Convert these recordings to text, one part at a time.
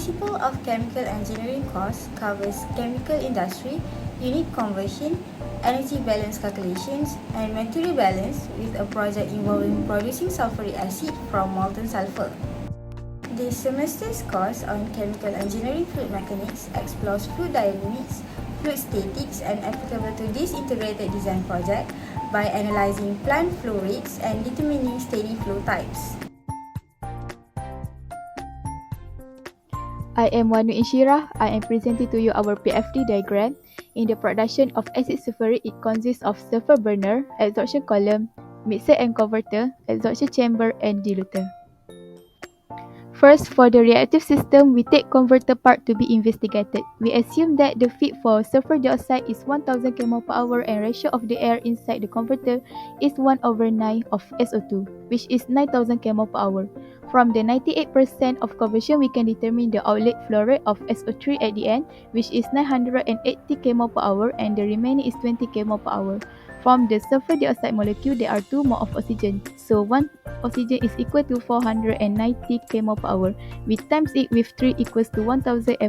principle of chemical engineering course covers chemical industry, unit conversion, energy balance calculations, and material balance with a project involving producing sulfuric acid from molten sulfur. This semester's course on chemical engineering fluid mechanics explores fluid dynamics, fluid statics, and applicable to this integrated design project by analyzing plant flow rates and determining steady flow types. I am Wanu Inshira. I am presenting to you our PFD diagram. In the production of acid sulfuric, it consists of sulfur burner, adsorption column, mixer and converter, adsorption chamber, and diluter. First, for the reactive system, we take converter part to be investigated. We assume that the feed for sulfur dioxide is 1000 kmol per hour and ratio of the air inside the converter is 1/9 of SO2, which is 9000 kmol per hour. From the 98% of conversion, we can determine the outlet flow rate of SO3 at the end, which is 980 kmol per hour, and the remaining is 20 kmol per hour. From the sulfur dioxide molecule, there are 2 mole of oxygen, so 1 oxygen is equal to 490 kmol per hour. We times it with 3 equals to 1400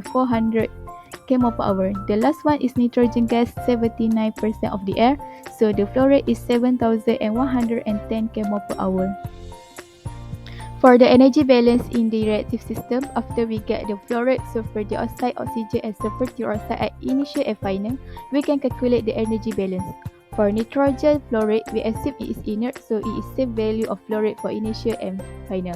kmol per hour. The last one is nitrogen gas, 79% of the air, so the flow rate is 7110 kmol per hour. For the energy balance in the reactive system, after we get the flow rate, sulfur dioxide, oxygen, and sulfur dioxide at initial and final, we can calculate the energy balance. For nitrogen flow rate, we assume it is inert, so it is same value of flow rate for initial and final.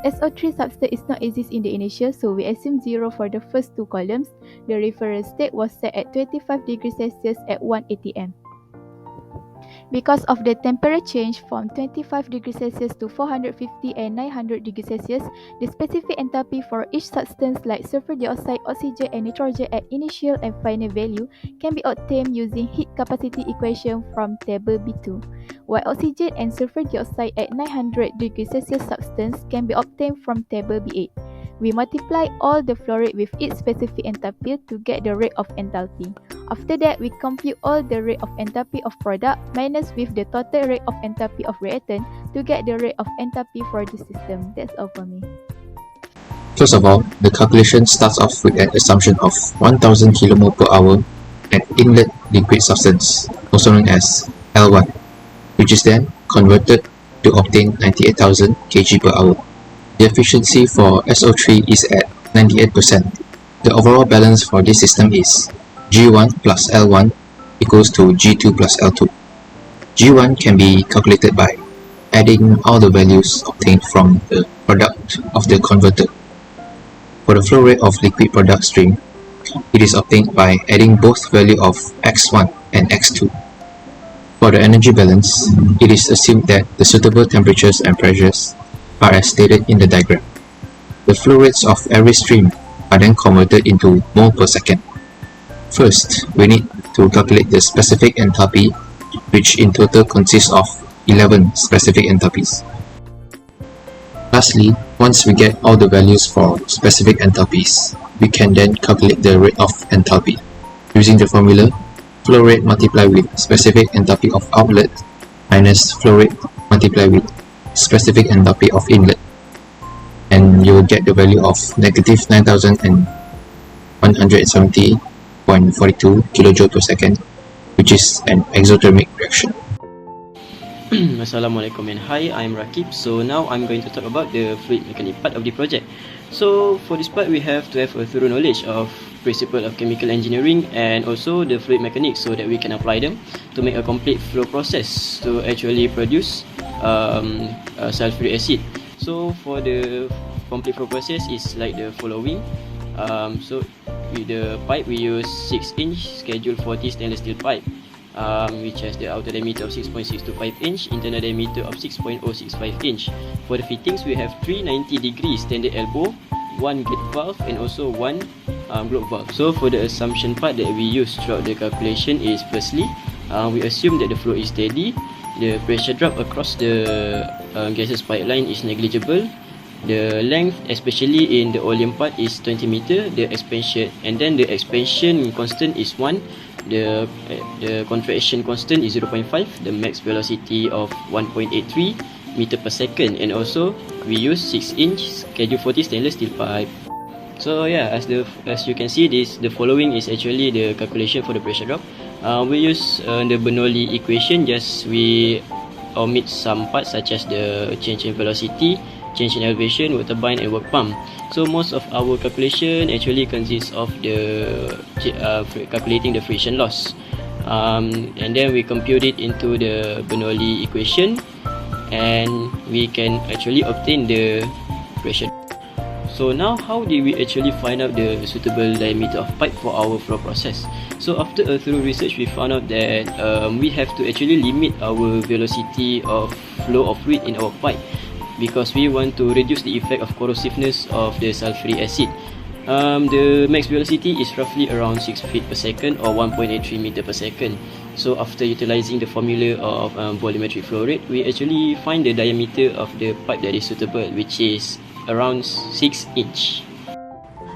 SO3 substance is not exist in the initial, so we assume 0 for the first 2 columns. The reference state was set at 25 degrees Celsius at 1 atm. Because of the temperature change from 25 degrees Celsius to 450 and 900 degrees Celsius, the specific enthalpy for each substance like sulfur dioxide, oxygen, and nitrogen at initial and final value can be obtained using heat capacity equation from table B2, while oxygen and sulfur dioxide at 900 degrees Celsius substance can be obtained from table B8. We multiply all the flow rate with its specific enthalpy to get the rate of enthalpy. After that, we compute all the rate of enthalpy of product minus with the total rate of enthalpy of reactant to get the rate of enthalpy for the system. That's all for me. First of all, the calculation starts off with an assumption of 1000 kmol per hour at inlet liquid substance, also known as L1, which is then converted to obtain 98,000 kg per hour. The efficiency for SO3 is at 98%. The overall balance for this system is G1 plus L1 equals to G2 plus L2. G1 can be calculated by adding all the values obtained from the product of the converter. For the flow rate of liquid product stream, it is obtained by adding both value of X1 and X2. For the energy balance, it is assumed that the suitable temperatures and pressures are as stated in the diagram. The flow rates of every stream are then converted into mole per second. First, we need to calculate the specific enthalpy, which in total consists of 11 specific enthalpies. Lastly, once we get all the values for specific enthalpies, we can then calculate the rate of enthalpy. Using the formula, flow rate multiplied with specific enthalpy of outlet minus flow rate multiplied with specific enthalpy of inlet, and you will get the value of negative 9170.42 kJ per second, which is an exothermic reaction. Assalamualaikum and hi, I'm Rakib. So now I'm going to talk about the fluid mechanics part of the project. So for this part, we have to have a thorough knowledge of principle of chemical engineering and also the fluid mechanics so that we can apply them to make a complete flow process to actually produce sulfuric acid. So for the complete flow process is like the following. So with the pipe, we use 6-inch schedule 40 stainless steel pipe, which has the outer diameter of 6.625 inch, internal diameter of 6.065 inch. For the fittings, we have 390 degree standard elbow, 1 gate valve, and also 1 globe valve. So for the assumption part that we use throughout the calculation is, firstly, we assume that the flow is steady, the pressure drop across the gases pipeline is negligible, the length, especially in the oleum part, is 20 meter, the expansion constant is 1, the contraction constant is 0.5, the max velocity of 1.83 meter per second, and also we use 6-inch schedule 40 stainless steel pipe. So yeah, as you can see, the following is actually the calculation for the pressure drop. We use the Bernoulli equation. Just we omit some parts such as the change in velocity, change in elevation, water turbine, and work pump. So most of our calculation actually consists of the calculating the friction loss, and then we compute it into the Bernoulli equation, and we can actually obtain the pressure. So now, how did we actually find out the suitable diameter of pipe for our flow process? So after a thorough research, we found out that we have to actually limit our velocity of flow of fluid in our pipe, because we want to reduce the effect of corrosiveness of the sulfuric acid. The max velocity is roughly around 6 feet per second or 1.83 meter per second. So after utilizing the formula of volumetric flow rate, we actually find the diameter of the pipe that is suitable, which is around 6 inch.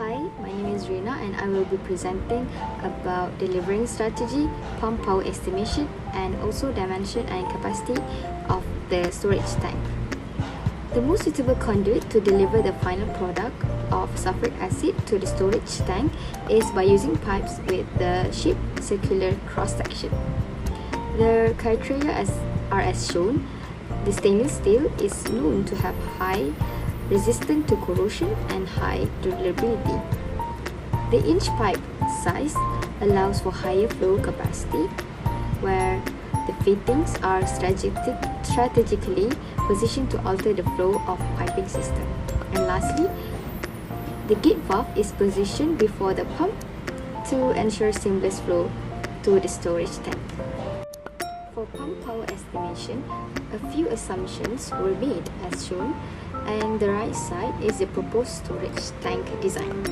Hi, my name is Rina and I will be presenting about delivering strategy, pump power estimation, and also dimension and capacity of the storage tank. The most suitable conduit to deliver the final product of sulfuric acid to the storage tank is by using pipes with the shaped circular cross-section. The criteria are as shown. The stainless steel is known to have high resistant to corrosion and high durability. The inch pipe size allows for higher flow capacity, where the fittings are strategically positioned to alter the flow of piping system. And lastly, the gate valve is positioned before the pump to ensure seamless flow to the storage tank. For pump power estimation, a few assumptions were made as shown, and the right side is the proposed storage tank design.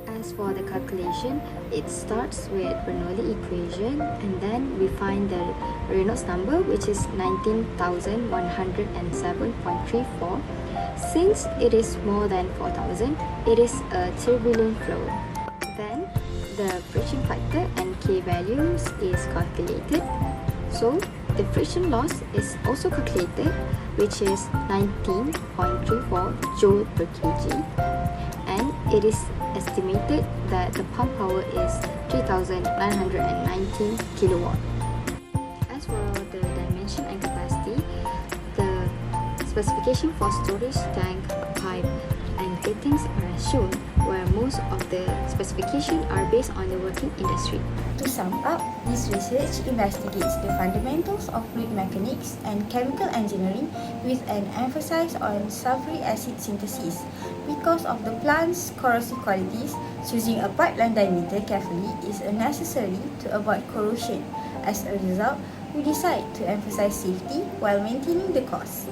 As for the calculation, it starts with Bernoulli equation, and then we find the Reynolds number, which is 19,107.34. Since it is more than 4,000, it is a turbulent flow. Then the friction factor and K values is calculated. So the friction loss is also calculated, which is 19.34 joule per kg, and it is estimated that the pump power is 3,919 kilowatt. As for the dimension and capacity, the specification for storage tank, pipe, and fittings are as shown, where most of the specifications are based on the working industry. To sum up, this research investigates the fundamentals of fluid mechanics and chemical engineering with an emphasis on sulfuric acid synthesis. Because of the plant's corrosive qualities, choosing a pipeline diameter carefully is necessary to avoid corrosion. As a result, we decide to emphasize safety while maintaining the cost.